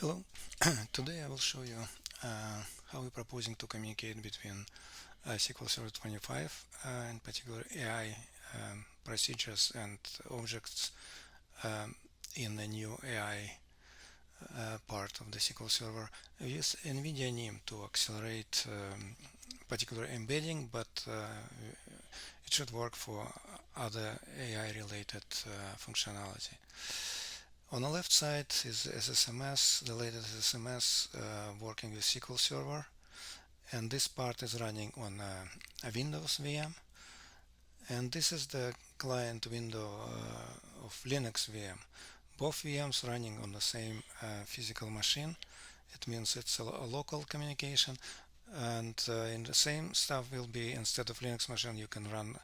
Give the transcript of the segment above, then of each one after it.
Hello, today I will show you how we're proposing to communicate between SQL Server 25, in particular AI procedures and objects in the new AI part of the SQL Server. We use NVIDIA NIM to accelerate particular embedding, but it should work for other AI-related functionality. On the left side is SSMS, the latest SSMS working with SQL Server, and this part is running on a Windows VM, and this is the client window of Linux VM. Both VMs running on the same physical machine. It means it's a local communication, and in the same stuff will be, instead of Linux machine, you can run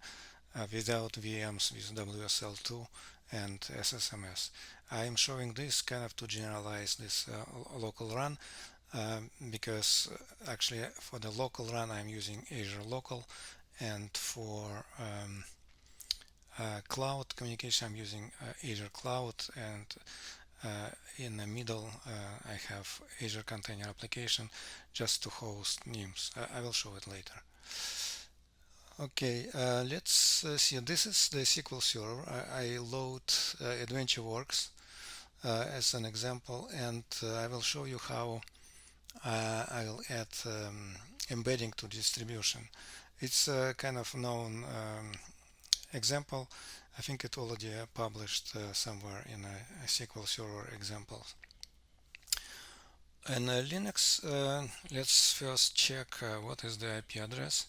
without VMs with WSL2 and SSMS. I am showing this kind of to generalize this local run because actually for the local run I'm using Azure Local, and for cloud communication I'm using Azure Cloud, and in the middle I have Azure Container Application just to host NIMs. I will show it later. Okay, let's see. This is the SQL Server. I load AdventureWorks as an example, and I will show you how I will add embedding to distribution. It's a kind of known example. I think it already published somewhere in a SQL Server example. In Linux, let's first check what is the IP address.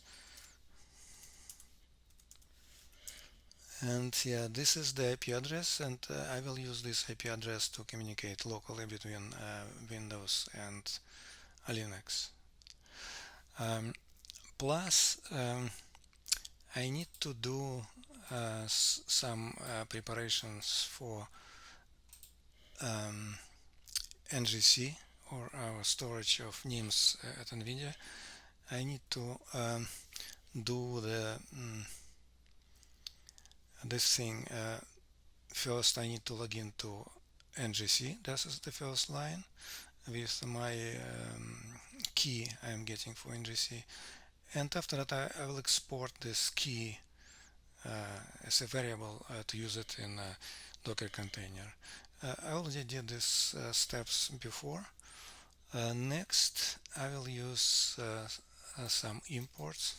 And yeah, this is the IP address, and I will use this IP address to communicate locally between Windows and Linux. Plus, I need to do some preparations for NGC, or our storage of NIMs at NVIDIA. I need to do this thing. First I need to log into NGC. This is the first line with my key I'm getting for NGC, and after that I will export this key as a variable to use it in a Docker container. I already did these steps before. Next I will use some imports.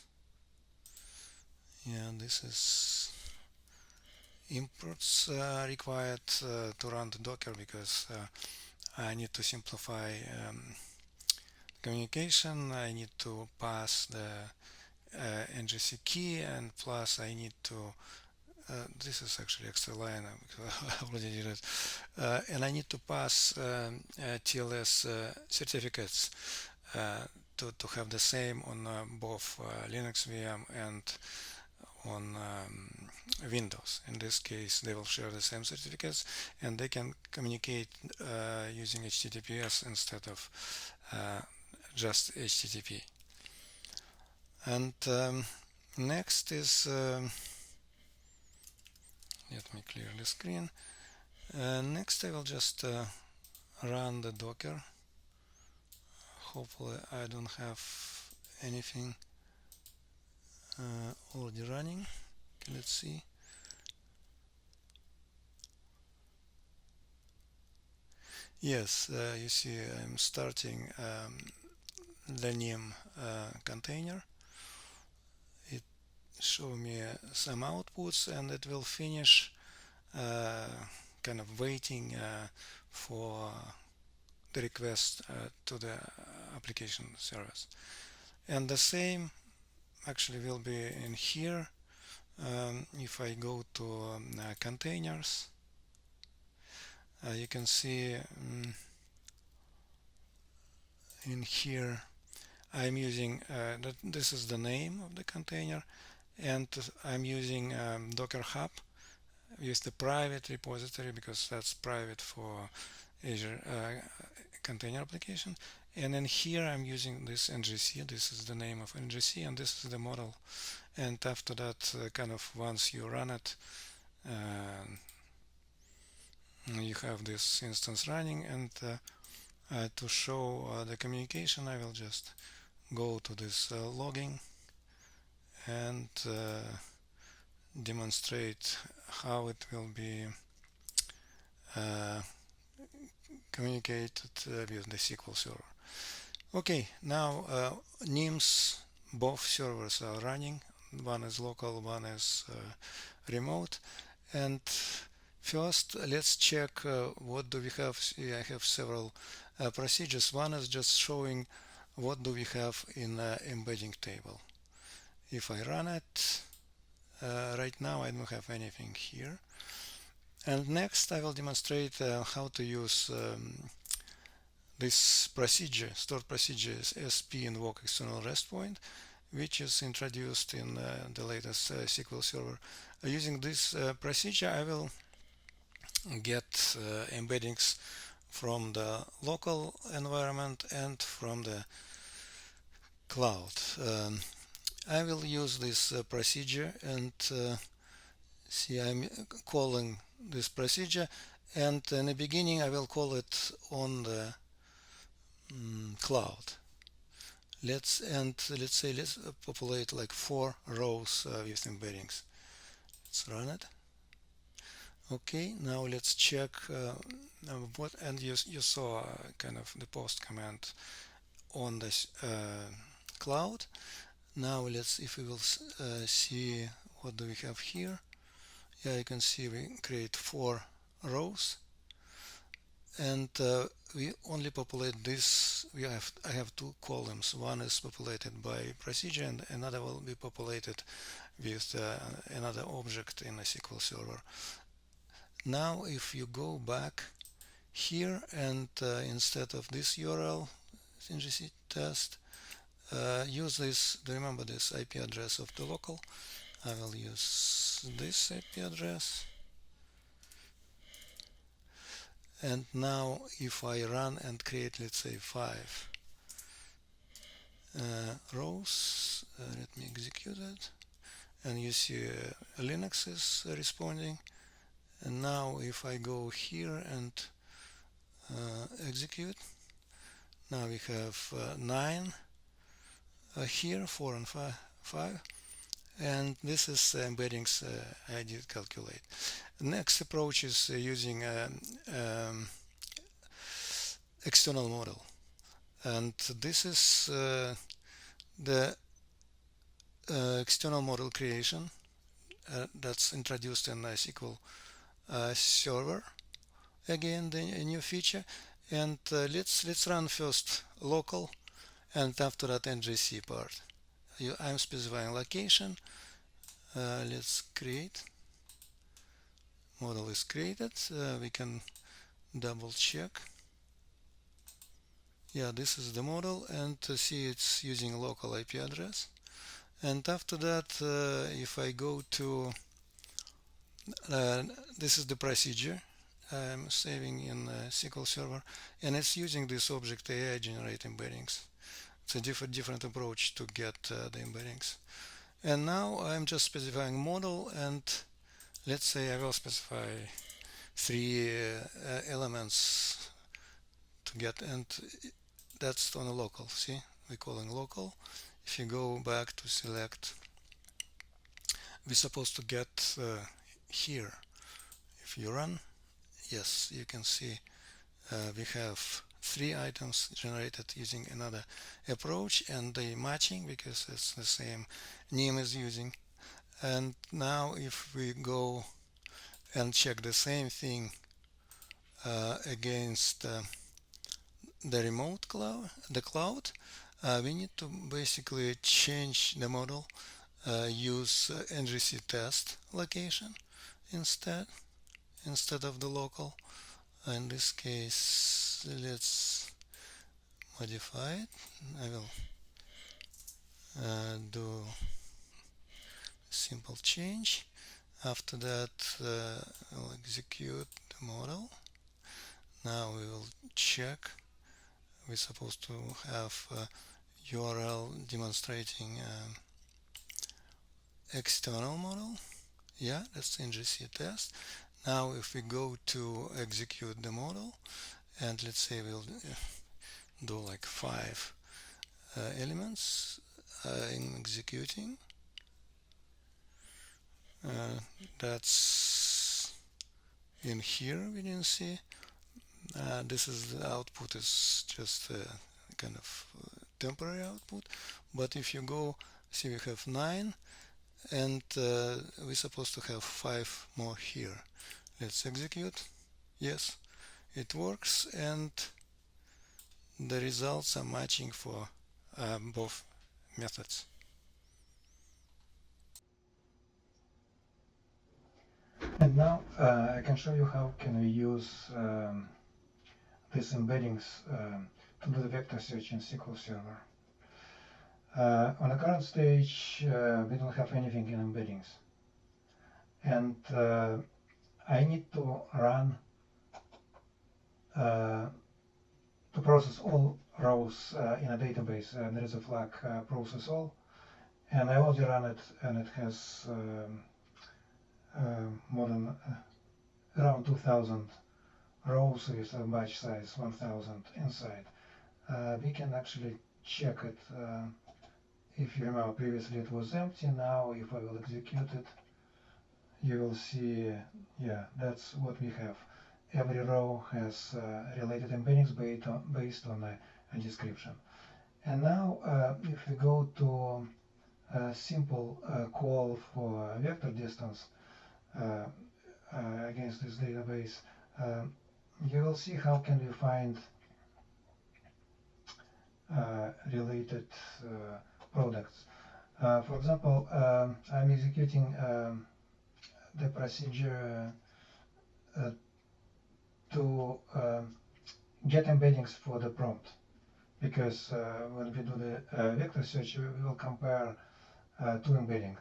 Yeah, this is imports required to run the Docker, because I need to simplify communication. I need to pass the NGC key, and plus I need to this is actually extra line because I already did it, and I need to pass TLS certificates to have the same on both Linux VM and on Windows. In this case they will share the same certificates, and they can communicate using HTTPS instead of just HTTP. And next is let me clear the screen. Next I will just run the Docker. Hopefully I don't have anything already running. Okay, let's see. Yes, you see I'm starting the NIM container. It show me some outputs, and it will finish kind of waiting for the request to the application service. And the same actually will be in here. If I go to containers, you can see in here I'm using this is the name of the container, and I'm using Docker Hub with the private repository, because that's private for Azure Container Application. And then here I'm using this NGC. This is the name of NGC, and this is the model. And after that, kind of once you run it, you have this instance running, and To show the communication, I will just go to this logging and demonstrate how it will be uh, communicated with the SQL Server. Okay, now NIMs, both servers are running. One is local, one is remote. And first, let's check what do we have. See, I have several procedures. One is just showing what do we have in embedding table. If I run it, right now I don't have anything here. And next I will demonstrate how to use this procedure, stored procedure is SP invoke external REST point, which is introduced in the latest SQL Server. Using this procedure, I will get embeddings from the local environment and from the cloud. I will use this procedure and see I'm calling this procedure, and in the beginning I will call it on the cloud. Let's say let's populate like 4 rows with embeddings. Let's run it. Okay, now let's check what, and you saw kind of the post command on this cloud. Now let's, if we will see what do we have here. Yeah, you can see we create 4 rows, and we only populate this. I have 2 columns. One is populated by procedure and another will be populated with another object in a SQL Server. Now if you go back here and instead of this URL ngc test, use this, remember this IP address of the local. I will use this IP address. And now if I run and create, let's say 5 rows, let me execute it, and you see Linux is responding. And now if I go here and execute, now we have 9 here, 4 and 5, and this is embeddings I did calculate. The next approach is using external model, and this is the external model creation that's introduced in SQL Server. Again, the new feature, and let's run first local, and after that NGC part. I'm specifying location. Let's create. Model is created. We can double check. Yeah, this is the model, and see it's using local IP address. And after that, if I go to this is the procedure I'm saving in SQL Server, and it's using this object AI generate embeddings. It's a different approach to get the embeddings. And now I'm just specifying model, and let's say I will specify 3 elements to get, and that's on a local. See, we're calling local. If you go back to select, we're supposed to get here. If you run, yes, you can see we have 3 items generated using another approach, and they matching because it's the same NIM is using. And now if we go and check the same thing against the remote cloud, we need to basically change the model, use ngc test location instead of the local. In this case, let's modify it. I will do simple change. After that, I'll execute the model. Now we will check. We're supposed to have URL demonstrating external model. Yeah, that's ngc test. Now if we go to execute the model, and let's say we'll do like 5 elements in executing. That's in here we can see. This is the output is just kind of temporary output, but if you go see we have 9 and we're supposed to have 5 more here. Let's execute. Yes, it works, and the results are matching for both methods. And now I can show you how can we use these embeddings to do the vector search in SQL Server. On the current stage, we don't have anything in embeddings, and I need to run to process all rows in a database. There is a flag process all, and I already run it, and it has more than around 2,000 rows with a batch size 1,000 inside. We can actually check it. If you remember previously it was empty. Now if I will execute it, you will see, yeah, that's what we have. Every row has related embeddings based on a description. And now if we go to a simple call for vector distance against this database, you will see how can we find related products. For example, I'm executing the procedure to get embeddings for the prompt, because when we do the vector search, we will compare two embeddings.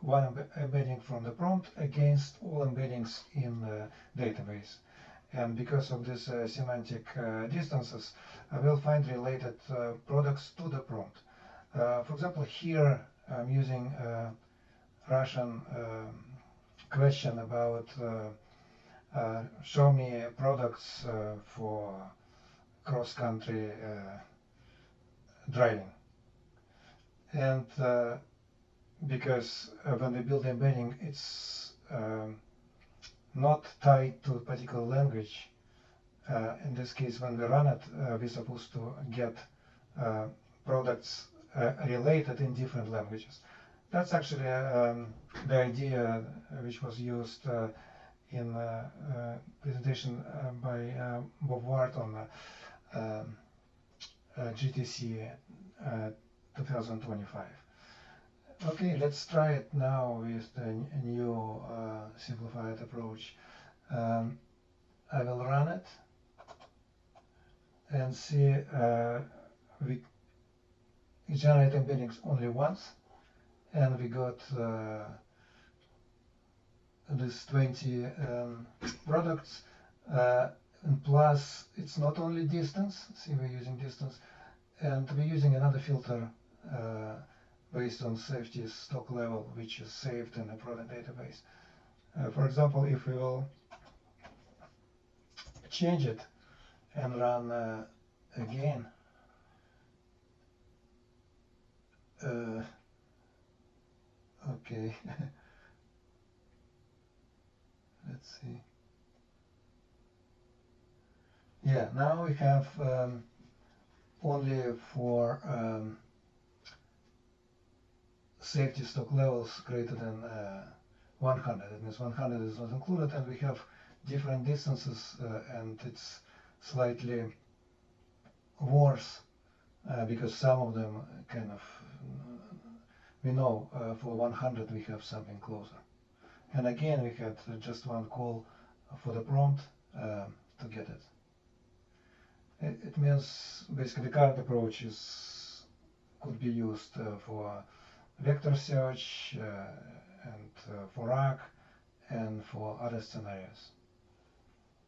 One embedding from the prompt against all embeddings in the database. And because of these semantic distances, I will find related products to the prompt. For example, here I'm using Russian question about show me products for cross-country driving. And because when we build embedding, it's not tied to a particular language. In this case, when we run it, we're supposed to get products related in different languages. That's actually the idea which was used in a presentation by Bob Ward on GTC 2025. Okay, let's try it now with the new simplified approach. I will run it and see we generate embeddings only once, and we got this 20 products, and plus it's not only distance. See, we're using distance, and we're using another filter based on safety stock level, which is saved in the product database. For example, if we will change it and run again, okay, let's see. Yeah, now we have only for safety stock levels greater than 100. It means 100 is not included, and we have different distances, and it's slightly worse because some of them kind of, we know for 100 we have something closer. And again, we had just one call for the prompt to get it. It means basically the current approach could be used for vector search and for RAG and for other scenarios.